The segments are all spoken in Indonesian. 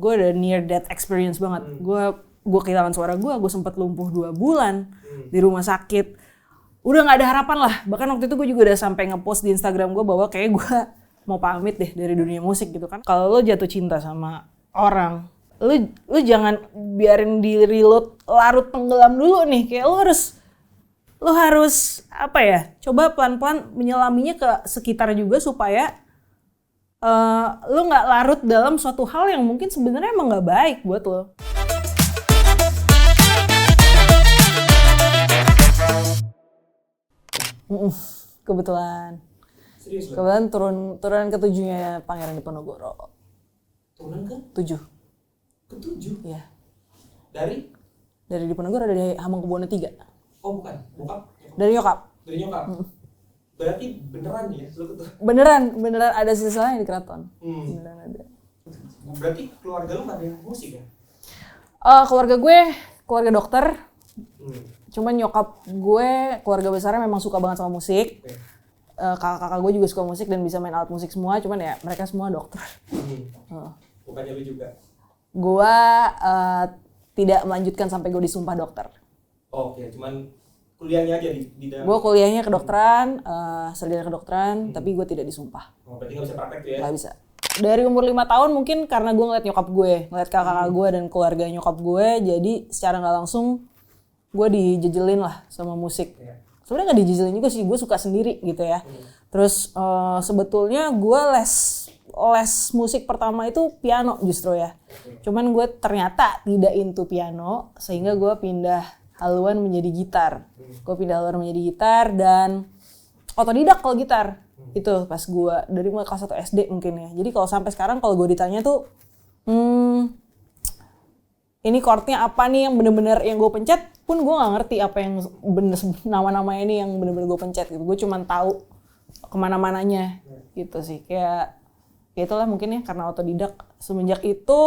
gue udah near death experience banget. Gue kehilangan suara gue sempet lumpuh 2 bulan di rumah sakit. Udah nggak ada harapan lah. Bahkan waktu itu gue juga udah sampai ngepost di Instagram gue bahwa kayak gue mau pamit deh dari dunia musik gitu kan. Kalau lo jatuh cinta sama orang, lu jangan biarin diri lo larut tenggelam dulu nih. Kayak lo harus apa ya? Coba pelan-pelan menyelaminya ke sekitar juga supaya lo nggak larut dalam suatu hal yang mungkin sebenarnya emang nggak baik buat lo. Kebetulan. Serius lo? Kebetulan turunan ke-7-nya Pangeran Diponegoro. Turunan ke? 7. Ke-7? Iya. Dari Diponegoro, dari Hamengkubuwono 3. Oh bukan, bokap? Dari nyokap. Dari nyokap? Berarti beneran ya? Lo Beneran ada silsilahnya di keraton. Beneran ada. Berarti keluarga lo gak ada yang musik ya? Keluarga gue, keluarga dokter. Cuman nyokap gue, keluarga besarnya memang suka banget sama musik. Kakak-kakak gue juga suka musik dan bisa main alat musik semua, cuman ya mereka semua dokter. Bukannya lo juga? Gue tidak melanjutkan sampai gue disumpah dokter. Oke, cuman kuliahnya aja di dalam? Gue kuliahnya kedokteran, sarjana kedokteran, tapi gue tidak disumpah. Oh, berarti gak bisa praktek tuh ya? Gak bisa. Dari umur 5 tahun mungkin karena gue ngeliat nyokap gue, ngeliat kakak gue dan keluarga nyokap gue, jadi secara gak langsung gue dijejelin lah sama musik. Sebenarnya gak dijejelin juga sih, gue suka sendiri gitu ya. Terus sebetulnya gue les musik pertama itu piano justru ya. Cuman gue ternyata tidak into piano, sehingga gue pindah haluan menjadi gitar. Gue pindah haluan menjadi gitar dan otodidak kalau gitar. Itu pas gue dari mulai kelas 1 SD mungkin ya. Jadi kalau sampai sekarang kalau gue ditanya tuh, ini chordnya apa nih yang bener-bener yang gue pencet pun gue nggak ngerti apa yang bener nama-namanya ini yang bener-bener gue pencet gitu. Gue cuma tahu kemana-mananya gitu sih. Kayak ya itulah mungkin ya karena otodidak. Semenjak itu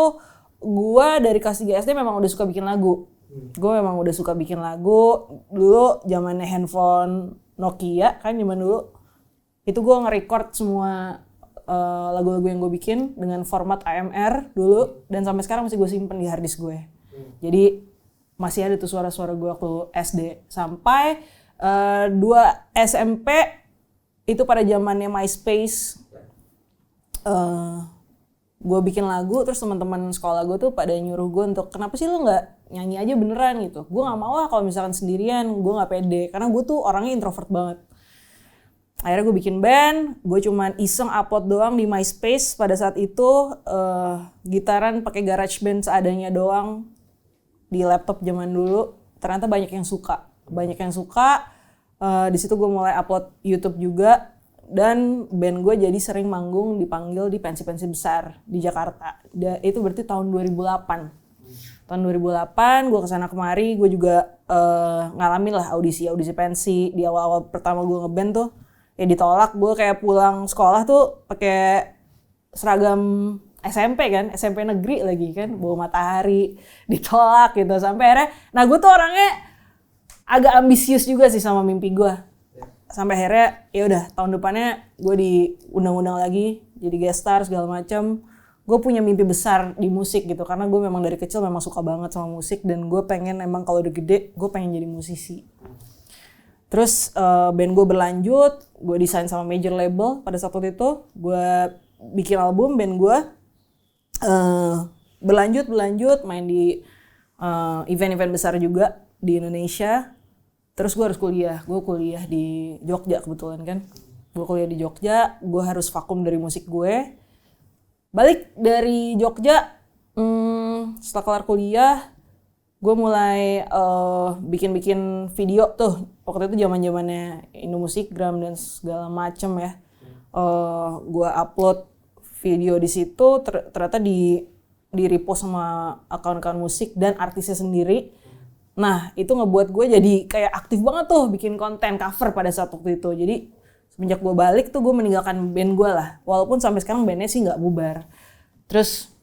gue dari kelas 3 SD memang udah suka bikin lagu. Gue memang udah suka bikin lagu. Dulu zamannya handphone Nokia kan zaman dulu. Itu gue nge-record semua lagu-lagu yang gue bikin dengan format AMR dulu. Dan sampai sekarang masih gue simpen di harddisk gue. Jadi masih ada tuh suara-suara gue waktu SD. Sampai 2 SMP itu pada zamannya MySpace. Gue bikin lagu, terus teman-teman sekolah gue tuh pada nyuruh gue untuk kenapa sih lu nggak nyanyi aja beneran gitu. Gue nggak mau lah kalau misalkan sendirian, gue nggak pede karena gue tuh orangnya introvert banget. Akhirnya gue bikin band, gue cuman iseng upload doang di MySpace pada saat itu, gitaran pakai GarageBand seadanya doang di laptop zaman dulu. Ternyata banyak yang suka, di situ gue mulai upload YouTube juga. Dan band gue jadi sering manggung dipanggil di pensi-pensi besar di Jakarta. Itu berarti tahun 2008. Tahun 2008 gue kesana kemari, gue juga ngalamin lah audisi pensi. Di awal-awal pertama gue ngeband tuh ya ditolak. Gue kayak pulang sekolah tuh pakai seragam SMP kan, SMP negeri lagi kan, bawa matahari, ditolak gitu. Sampai akhirnya, nah gue tuh orangnya agak ambisius juga sih sama mimpi gue. Sampai akhirnya ya udah tahun depannya gue diundang-undang lagi jadi guest star segala macam. Gue punya mimpi besar di musik gitu karena gue memang dari kecil memang suka banget sama musik dan gue pengen emang kalau udah gede gue pengen jadi musisi. Terus band gue berlanjut, gue desain sama major label pada saat itu, gue bikin album band gue berlanjut main di event-event besar juga di Indonesia. Terus gue harus kuliah di Jogja kebetulan kan. Gue kuliah di Jogja, gue harus vakum dari musik gue. Balik dari Jogja, setelah kelar kuliah, gue mulai bikin video tuh. Waktu itu zaman-zamannya Indomusikgram dan segala macem ya. Gue upload video di situ, ternyata di repost sama akun-akun musik dan artisnya sendiri. Nah, itu ngebuat gue jadi kayak aktif banget tuh bikin konten cover pada saat waktu itu. Jadi, semenjak gue balik tuh gue meninggalkan band gue lah. Walaupun sampai sekarang bandnya sih nggak bubar. Terus,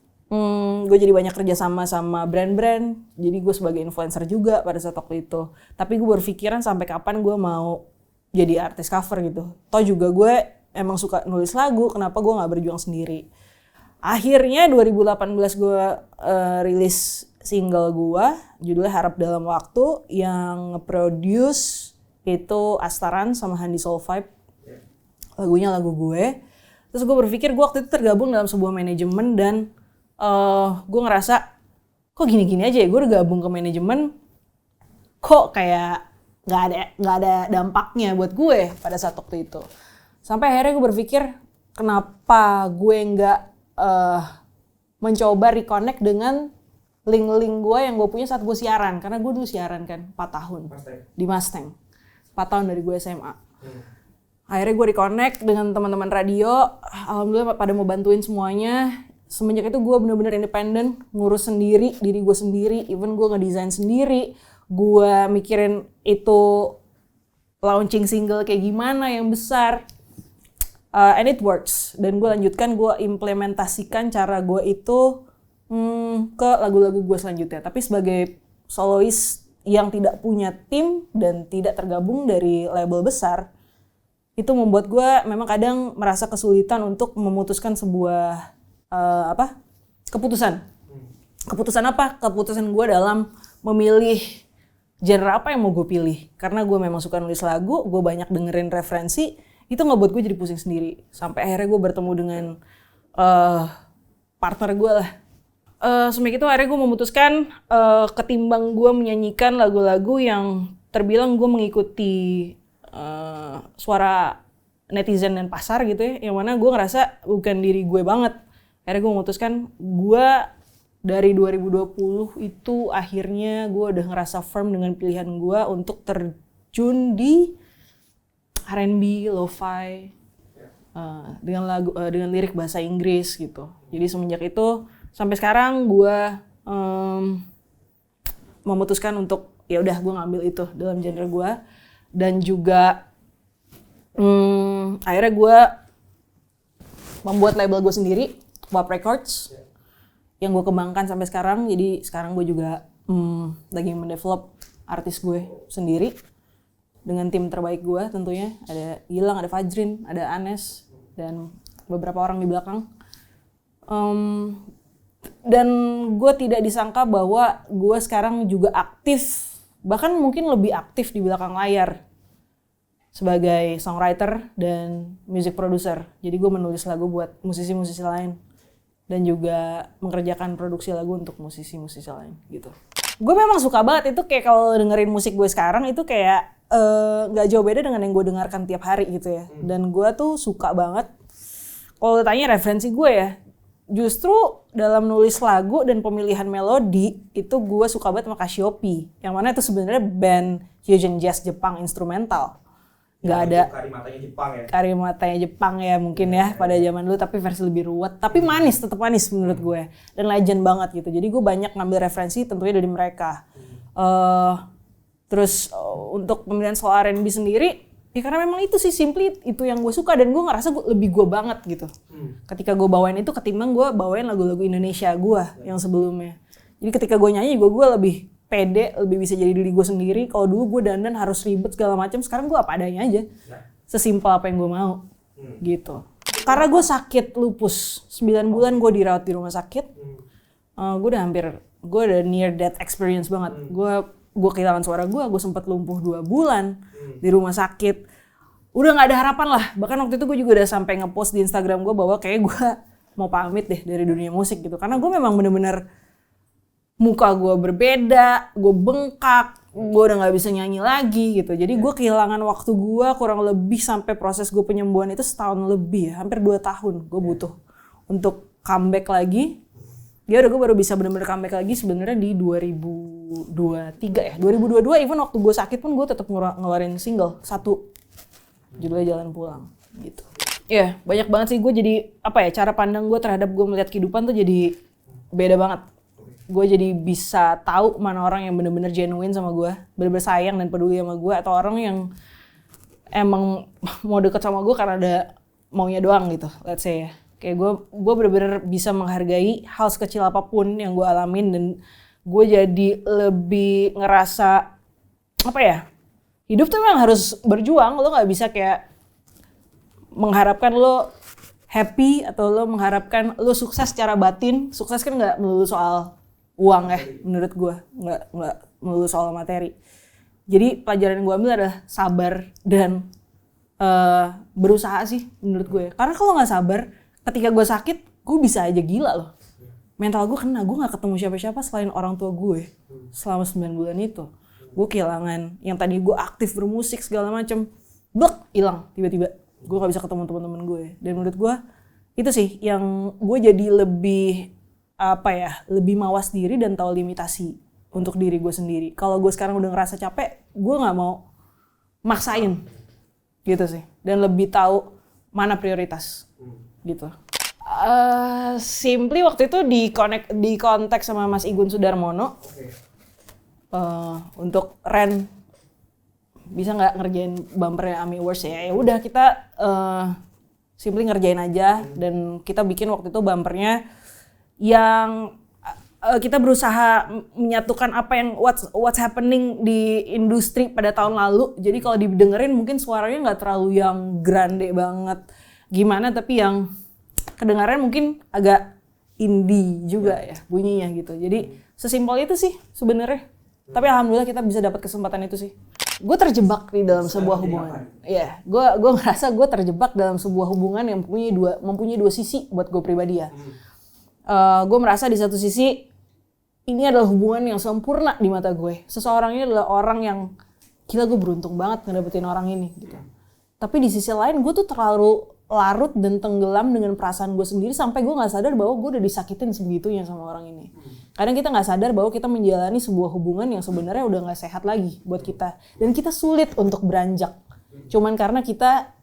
gue jadi banyak kerja sama brand-brand. Jadi gue sebagai influencer juga pada saat waktu itu. Tapi gue berpikiran sampai kapan gue mau jadi artis cover gitu. Toh juga gue emang suka nulis lagu, kenapa gue nggak berjuang sendiri. Akhirnya 2018 gue rilis single gue, judulnya Harap Dalam Waktu, yang nge-produce itu Astaran sama Handi Soul Vibe. Lagunya lagu gue. Terus gue berpikir gue waktu itu tergabung dalam sebuah manajemen dan gue ngerasa kok gini-gini aja ya, gue udah gabung ke manajemen kok kayak nggak ada dampaknya buat gue pada saat waktu itu. Sampai akhirnya gue berpikir kenapa gue nggak mencoba reconnect dengan link-link gue yang gue punya saat gue siaran, karena gue dulu siaran kan 4 tahun di Mustang, 4 tahun dari gue SMA. Akhirnya gue reconnect dengan teman-teman radio, alhamdulillah pada mau bantuin semuanya. Semenjak itu gue bener-bener independen, ngurus sendiri, diri gue sendiri, even gue ngedesain sendiri, gue mikirin itu launching single kayak gimana yang besar, and it works. Dan gue lanjutkan, gue implementasikan cara gue itu ke lagu-lagu gue selanjutnya. Tapi sebagai soloist yang tidak punya tim dan tidak tergabung dari label besar, itu membuat gue memang kadang merasa kesulitan untuk memutuskan sebuah keputusan. Keputusan apa? Keputusan gue dalam memilih genre apa yang mau gue pilih. Karena gue memang suka nulis lagu, gue banyak dengerin referensi, itu ngebuat gue jadi pusing sendiri. Sampai akhirnya gue bertemu dengan partner gue lah. Semenjak itu akhirnya gue memutuskan ketimbang gue menyanyikan lagu-lagu yang terbilang gue mengikuti suara netizen dan pasar gitu ya, yang mana gue ngerasa bukan diri gue banget. Akhirnya gue memutuskan, gue dari 2020 itu akhirnya gue udah ngerasa firm dengan pilihan gue untuk terjun di R&B, lo-fi, dengan lirik bahasa Inggris gitu. Jadi semenjak itu sampai sekarang gue memutuskan untuk ya udah gue ngambil itu dalam genre gue. Dan juga akhirnya gue membuat label gue sendiri, WAP Records, yang gue kembangkan sampai sekarang. Jadi sekarang gue juga lagi mendevelop artis gue sendiri dengan tim terbaik gue tentunya. Ada Gilang, ada Fajrin, ada Anes, dan beberapa orang di belakang. Dan gue tidak disangka bahwa gue sekarang juga aktif, bahkan mungkin lebih aktif di belakang layar sebagai songwriter dan music producer. Jadi gue menulis lagu buat musisi-musisi lain dan juga mengerjakan produksi lagu untuk musisi-musisi lain gitu. Gue memang suka banget itu, kayak kalau dengerin musik gue sekarang itu kayak nggak jauh beda dengan yang gue dengarkan tiap hari gitu ya. Dan gue tuh suka banget, kalau ditanya referensi gue ya, justru dalam nulis lagu dan pemilihan melodi itu gue suka banget sama Cassiope, yang mana itu sebenarnya band fusion jazz Jepang instrumental. Nggak ada karimatanya Jepang ya. Karimatanya Jepang ya mungkin ya pada zaman dulu, tapi versi lebih ruwet, tapi manis, tetap manis menurut gue, dan legend banget gitu. Jadi gue banyak ngambil referensi tentunya dari mereka. Terus untuk pemilihan soal R&B sendiri, ya karena memang itu sih simply itu yang gue suka dan gue ngerasa lebih gue banget gitu. Ketika gue bawain itu ketimbang gue bawain lagu-lagu Indonesia gue yang sebelumnya. Jadi ketika gue nyanyi gue lebih pede, lebih bisa jadi diri gue sendiri. Kalau dulu gue dandan harus ribet segala macam, sekarang gue apa adanya aja. Sesimpel apa yang gue mau. Gitu. Karena gue sakit lupus, 9 bulan gue dirawat di rumah sakit. Gue udah near death experience banget. Gue kehilangan suara gue sempat lumpuh 2 bulan di rumah sakit. Udah gak ada harapan lah. Bahkan waktu itu gue juga udah sampai ngepost di Instagram gue bahwa kayak gue mau pamit deh dari dunia musik gitu. Karena gue memang bener-bener muka gue berbeda, gue bengkak, gue udah gak bisa nyanyi lagi gitu. Jadi gue kehilangan waktu gue kurang lebih sampai proses gue penyembuhan itu setahun lebih ya, hampir 2 tahun gue butuh untuk comeback lagi. Ya udah gue baru bisa benar-benar comeback lagi sebenarnya di 2023 ya. 2022 even waktu gue sakit pun gue tetap ngeluarin single 1, judulnya Jalan Pulang gitu. Ya banyak banget sih gue jadi cara pandang gue terhadap gue melihat kehidupan tuh jadi beda banget. Gue jadi bisa tahu mana orang yang benar-benar genuine sama gue, benar-benar sayang dan peduli sama gue, atau orang yang emang mau deket sama gue karena ada maunya doang gitu, let's say ya. Kayak gue benar-benar bisa menghargai hal sekecil apapun yang gue alamin, dan gue jadi lebih ngerasa hidup tuh memang harus berjuang. Lo nggak bisa kayak mengharapkan lo happy atau lo mengharapkan lo sukses secara batin. Sukses kan nggak melulu soal uang ya, menurut gue nggak melulu soal materi. Jadi pelajaran yang gue ambil adalah sabar dan berusaha sih menurut gue. Karena kalau nggak sabar, ketika gue sakit, gue bisa aja gila loh. Mental gue kena, gue nggak ketemu siapa-siapa selain orang tua gue selama 9 bulan itu. Gue kehilangan yang tadi gue aktif bermusik segala macem, blek hilang tiba-tiba. Gue nggak bisa ketemu teman-teman gue. Dan menurut gue itu sih yang gue jadi lebih lebih mawas diri dan tahu limitasi untuk diri gue sendiri. Kalau gue sekarang udah ngerasa capek, gue nggak mau maksain gitu sih. Dan lebih tahu mana prioritas gitu. Simply waktu itu di kontak sama Mas Igun Sudarmono untuk Ren bisa nggak ngerjain bumpernya AMI Awards ya. Ya udah kita simply ngerjain aja dan kita bikin waktu itu bumpernya yang kita berusaha menyatukan apa yang what's happening di industri pada tahun lalu. Jadi kalau didengerin mungkin suaranya nggak terlalu yang grande banget gimana, tapi yang kedengaran mungkin agak indie juga ya bunyinya gitu. Jadi sesimpel itu sih sebenarnya. Tapi alhamdulillah kita bisa dapat kesempatan itu sih. Gue terjebak di dalam sebuah hubungan. Iya, gue ngerasa gue terjebak dalam sebuah hubungan yang mempunyai dua sisi buat gue pribadi ya. Gue merasa di satu sisi ini adalah hubungan yang sempurna di mata gue. Seseorang ini adalah orang yang gila, gue beruntung banget ngedapetin orang ini gitu. Tapi di sisi lain gue tuh terlalu larut dan tenggelam dengan perasaan gue sendiri sampai gue nggak sadar bahwa gue udah disakitin sebegitunya sama orang ini. Kadang kita nggak sadar bahwa kita menjalani sebuah hubungan yang sebenarnya udah nggak sehat lagi buat kita dan kita sulit untuk beranjak. Cuman karena kita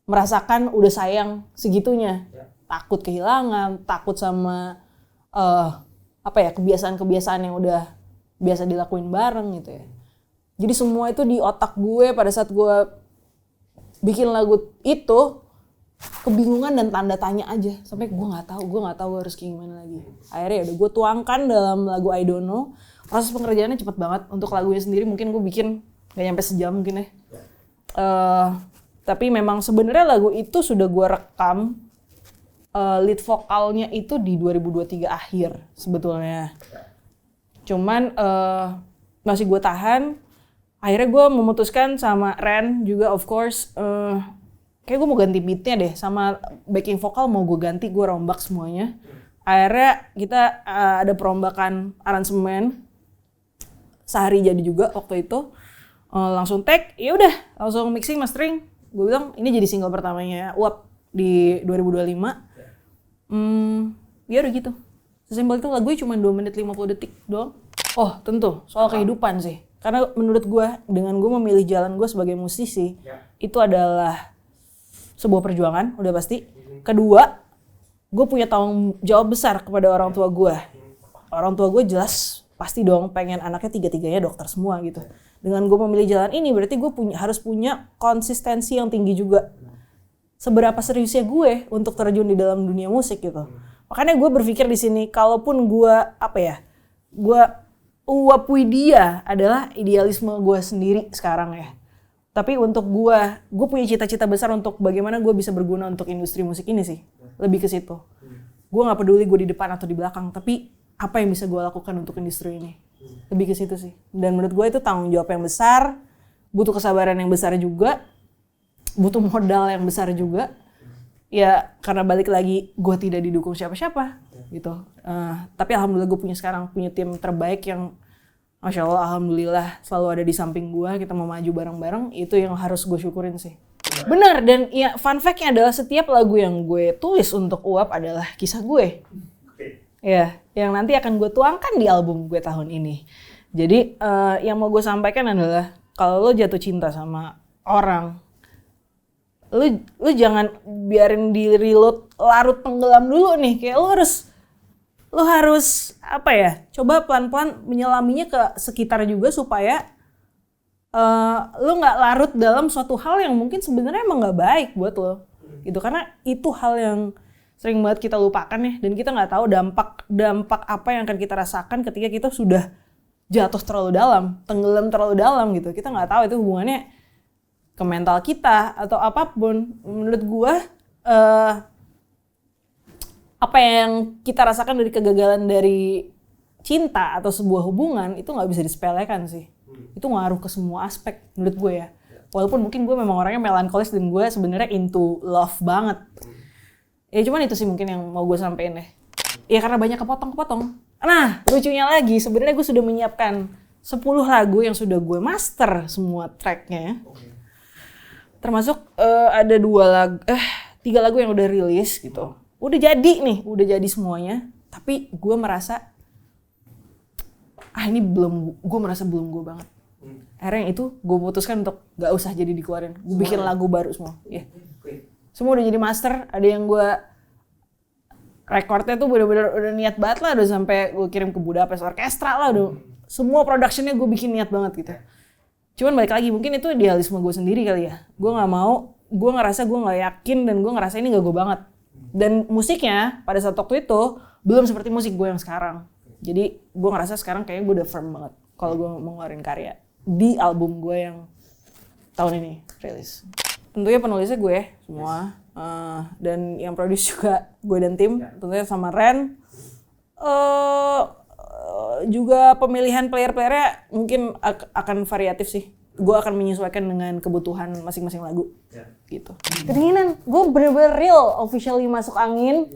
merasakan udah sayang segitunya, takut kehilangan, takut sama kebiasaan-kebiasaan yang udah biasa dilakuin bareng gitu ya. Jadi semua itu di otak gue pada saat gue bikin lagu itu kebingungan dan tanda tanya aja sampai gue nggak tahu harus kayak gimana lagi. Akhirnya udah gue tuangkan dalam lagu I Don't Know. Proses pengerjaannya cepet banget. Untuk lagunya sendiri mungkin gue bikin nggak nyampe sejam mungkin ya. Tapi memang sebenarnya lagu itu sudah gue rekam lead vokalnya itu di 2023 akhir sebetulnya. Cuman masih gue tahan. Akhirnya gue memutuskan sama Ren juga of course. Kayak gue mau ganti beatnya deh, sama backing vokal mau gue ganti, gue rombak semuanya. Akhirnya kita ada perombakan aransemen, sehari jadi juga waktu itu. Langsung take, ya udah langsung mixing, mastering. Gue bilang ini jadi single pertamanya UAP di 2025. Ya udah gitu. Sesimpel itu lagunya cuma 2 menit 50 detik doang. Oh tentu, soal kehidupan sih. Karena menurut gue, dengan gue memilih jalan gue sebagai musisi, itu adalah sebuah perjuangan, udah pasti. Kedua, gue punya tanggung jawab besar kepada orang tua gue. Orang tua gue jelas pasti dong pengen anaknya tiga-tiganya dokter semua gitu. Dengan gue memilih jalan ini berarti gue harus punya konsistensi yang tinggi juga. Seberapa seriusnya gue untuk terjun di dalam dunia musik gitu. Makanya gue berpikir di sini, kalaupun gue uapui dia adalah idealisme gue sendiri sekarang ya. Tapi untuk gue punya cita-cita besar untuk bagaimana gue bisa berguna untuk industri musik ini sih. Lebih ke situ. Gue gak peduli gue di depan atau di belakang, tapi apa yang bisa gue lakukan untuk industri ini. Lebih ke situ sih. Dan menurut gue itu tanggung jawab yang besar, butuh kesabaran yang besar juga, butuh modal yang besar juga. Ya karena balik lagi gue tidak didukung siapa-siapa gitu. Tapi alhamdulillah gue punya tim terbaik yang Masya Allah, alhamdulillah selalu ada di samping gue, kita mau maju bareng-bareng, itu yang harus gue syukurin sih. Benar, dan ya fun fact-nya adalah setiap lagu yang gue tulis untuk UAP adalah kisah gue. Ya, yang nanti akan gue tuangkan di album gue tahun ini. Jadi yang mau gue sampaikan adalah, kalau lo jatuh cinta sama orang, lu jangan biarin diri lo larut tenggelam dulu nih, kayak lo harus coba pelan-pelan menyelaminya ke sekitar juga supaya lo nggak larut dalam suatu hal yang mungkin sebenarnya emang nggak baik buat lo gitu, karena itu hal yang sering banget kita lupakan ya, dan kita nggak tahu dampak apa yang akan kita rasakan ketika kita sudah jatuh terlalu dalam, tenggelam terlalu dalam gitu. Kita nggak tahu itu hubungannya ke mental kita atau apapun. Menurut gue apa yang kita rasakan dari kegagalan dari cinta atau sebuah hubungan itu nggak bisa disepelekan sih. Itu ngaruh ke semua aspek menurut gue ya. Walaupun mungkin gue memang orangnya melankolis dan gue sebenarnya into love banget. Ya cuman itu sih mungkin yang mau gue sampein deh. Ya karena banyak kepotong-kepotong. Nah lucunya lagi sebenarnya gue sudah menyiapkan 10 lagu yang sudah gue master semua tracknya. Termasuk ada 3 lagu yang udah rilis gitu. Udah jadi semuanya. Tapi gue merasa gue merasa belum gue banget. Akhirnya yang itu gue putuskan untuk gak usah jadi dikeluarin. Gue bikin lagu baru semua. Yeah. Semua udah jadi master. Ada yang gue recordnya tuh bener-bener udah niat banget lah. Udah sampai gue kirim ke Budapest Orkestra lah. Udah, semua productionnya gue bikin niat banget gitu. Cuman balik lagi mungkin itu idealisme gue sendiri kali ya. Gue gak mau, gue ngerasa gue gak yakin dan gue ngerasa ini gak gue banget. Dan musiknya pada saat waktu itu belum seperti musik gue yang sekarang. Jadi gue ngerasa sekarang kayaknya gue udah firm banget kalau gue mau ngeluarin karya di album gue yang tahun ini rilis. Tentunya penulisnya gue semua, dan yang produce juga gue dan tim, tentunya sama Ren. Juga pemilihan player-playernya mungkin akan variatif sih. Gue akan menyesuaikan dengan kebutuhan masing-masing lagu. Gitu. Kedinginan, gue bener-bener real officially masuk angin.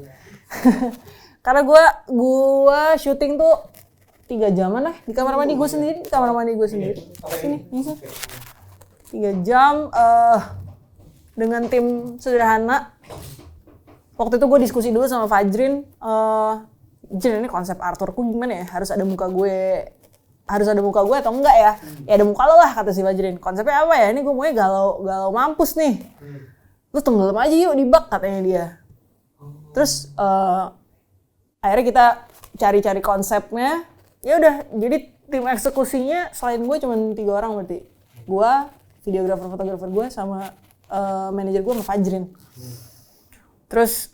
Karena gue syuting tuh 3 jaman lah di kamar mandi gue sendiri. Sini, bisa. 3 jam dengan tim sederhana. Waktu itu gue diskusi dulu sama Fajrin. Jin, ini konsep artworkku gimana ya? Harus ada muka gue atau enggak ya? Ya ada muka lo lah, kata si Fajrin. Konsepnya apa ya? Ini gue maunya galau mampus nih. Lu tenggelam aja yuk di bak, katanya dia. Terus akhirnya kita cari-cari konsepnya. Ya udah, jadi tim eksekusinya selain gue cuma 3 orang berarti. Gue, videografer, fotografer gue, sama manajer gue sama Fajrin. Terus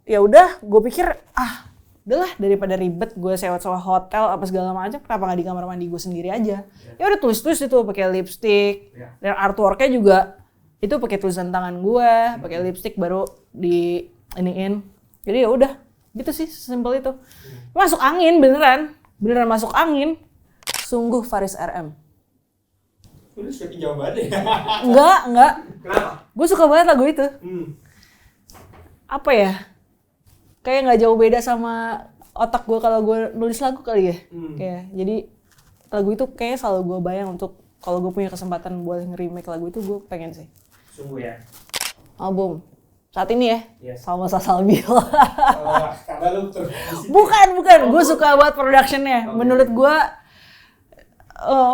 ya udah, gue pikir udahlah daripada ribet gue sewa hotel apa segala macam, kenapa nggak di kamar mandi gue sendiri aja. Ya udah tulis itu pakai lipstick. Dan artworknya juga itu pakai tulisan tangan gue, pakai lipstick baru di iniin. Jadi ya udah, gitu sih, sesimpel itu. Masuk angin beneran masuk angin. Sungguh Faris RM. Udah siapin jawabannya. Enggak. Kenapa? Gue suka banget lagu itu. Apa ya? Kayak nggak jauh beda sama otak gue kalau gue nulis lagu kali ya. Kayak jadi lagu itu kayaknya selalu gue bayang untuk kalau gue punya kesempatan buat nge-remake lagu itu, gue pengen sih. Sungguh ya. Album saat ini ya. Yes. Salma Salsabila. Karena lu terus. Bukan. Gue suka banget productionnya. Menurut gue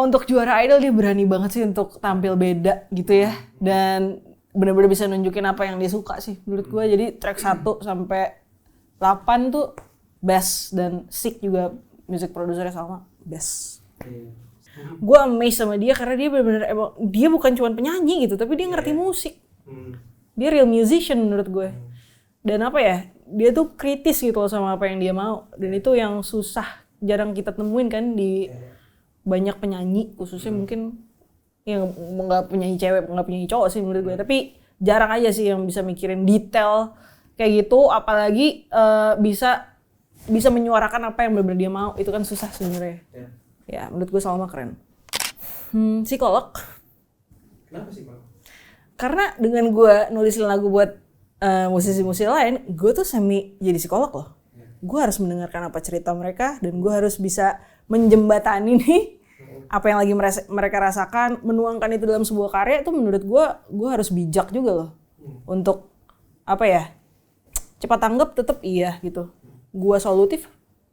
untuk juara idol dia berani banget sih untuk tampil beda gitu ya. Dan benar-benar bisa nunjukin apa yang dia suka sih menurut gue. Jadi track 1 sampai 8 tuh best, dan Sick juga music produsernya Salma best. Gue amazed sama dia karena dia benar-benar emang dia bukan cuma penyanyi gitu, tapi dia ngerti musik. Dia real musician menurut gue. Dan apa ya, dia tuh kritis gitu loh sama apa yang dia mau. Dan itu yang susah, jarang kita temuin kan di banyak penyanyi, khususnya mungkin yang nggak penyanyi cewek, nggak penyanyi cowok sih menurut gue. Tapi jarang aja sih yang bisa mikirin detail kayak gitu, apalagi bisa menyuarakan apa yang benar-benar dia mau. Itu kan susah sebenarnya. Ya, menurut gue Salma keren. Psikolog. Kenapa sih, Bang? Karena dengan gue nulisin lagu buat musisi-musisi lain, gue tuh semi jadi psikolog loh. Gue harus mendengarkan apa cerita mereka, dan gue harus bisa menjembatani nih apa yang lagi mereka rasakan, menuangkan itu dalam sebuah karya. Itu menurut gue harus bijak juga loh. Untuk apa ya, cepat tanggap tetap iya gitu. Gue solutif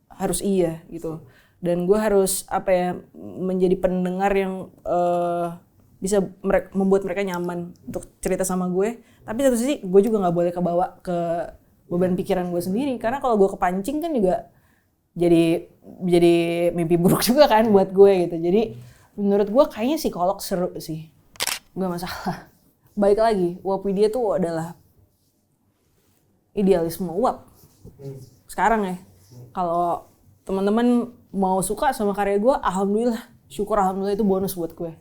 harus iya gitu. Dan gue harus apa ya, menjadi pendengar yang bisa membuat mereka nyaman untuk cerita sama gue. Tapi satu sisi gue juga nggak boleh kebawa ke beban pikiran gue sendiri, karena kalau gue kepancing kan juga jadi mimpi buruk juga kan buat gue gitu. Jadi menurut gue kayaknya psikolog seru sih, nggak masalah. Baik lagi, Wapidia tuh adalah idealisme uap. Sekarang ya, kalau teman-teman mau suka sama karya gue, alhamdulillah, syukur alhamdulillah, itu bonus buat gue.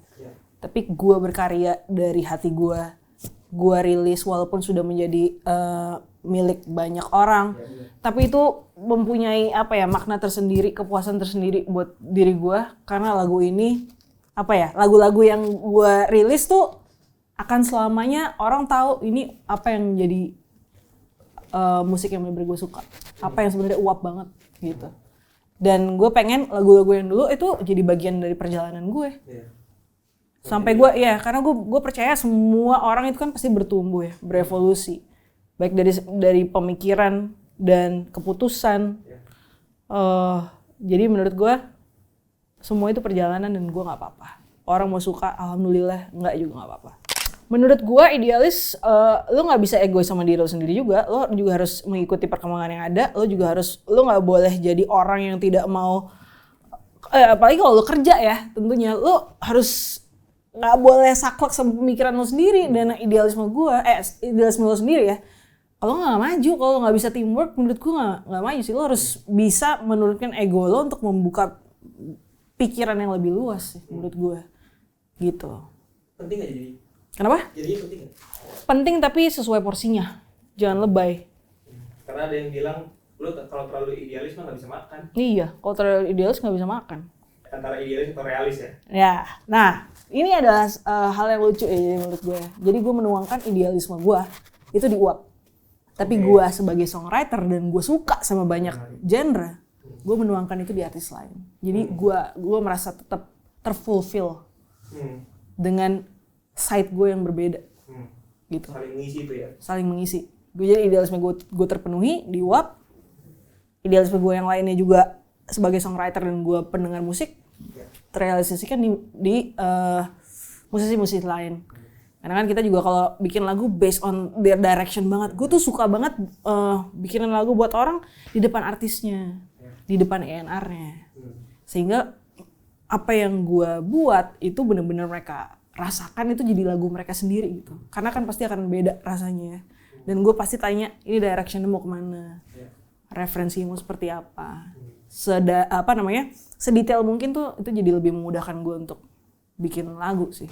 Tapi gue berkarya dari hati gue rilis walaupun sudah menjadi milik banyak orang. Tapi itu mempunyai makna tersendiri, kepuasan tersendiri buat diri gue. Karena lagu ini, lagu-lagu yang gue rilis tuh akan selamanya orang tahu ini apa yang jadi musik yang bener-bener gue suka. Apa yang sebenarnya uap banget gitu. Dan gue pengen lagu-lagu yang dulu itu jadi bagian dari perjalanan gue. Sampai gue, karena gue percaya semua orang itu kan pasti bertumbuh ya, berevolusi. Baik dari pemikiran dan keputusan. Jadi menurut gue, semua itu perjalanan dan gue gak apa-apa. Orang mau suka, alhamdulillah, enggak juga gak apa-apa. Menurut gue idealis, lo gak bisa egois sama diri lo sendiri juga. Lo juga harus mengikuti perkembangan yang ada. Lo gak boleh jadi orang yang tidak mau, apalagi kalau lo kerja ya, tentunya. Lo harus gak boleh saklek sama pemikiran lo sendiri. Dan idealisme lo sendiri ya. Kalau lo gak maju, kalau lo gak bisa teamwork, menurut gue gak maju sih. Lo harus bisa menurunkan ego lo untuk membuka pikiran yang lebih luas sih, menurut gue. Gitu. Penting gak jadi? Kenapa? Jadinya penting gak? Penting tapi sesuai porsinya. Jangan lebay. Karena ada yang bilang, lu kalau terlalu idealis mah gak bisa makan. Iya, kalau terlalu idealis gak bisa makan. Antara idealis atau realis ya? Ya, nah ini adalah hal yang lucu ya menurut gue. Jadi gue menuangkan idealisme gue itu di uap. Tapi gue sebagai songwriter dan gue suka sama banyak genre, gue menuangkan itu di artis lain. Jadi gue merasa tetap terfulfill dengan side gue yang berbeda. Gitu. Saling mengisi itu ya? Saling mengisi. Gue jadi idealisme gue terpenuhi di uap. Idealisme gue yang lainnya juga sebagai songwriter dan gue pendengar musik terrealisasikan di musisi-musisi lain. Karena kan kita juga kalau bikin lagu based on their direction banget. Gue tuh suka banget bikin lagu buat orang di depan artisnya, di depan A&R-nya. Sehingga apa yang gue buat itu benar-benar mereka rasakan, itu jadi lagu mereka sendiri gitu. Karena kan pasti akan beda rasanya. Dan gue pasti tanya, ini direction-nya mau kemana? Referensimu seperti apa? Sedetail mungkin tuh itu jadi lebih memudahkan gue untuk bikin lagu sih.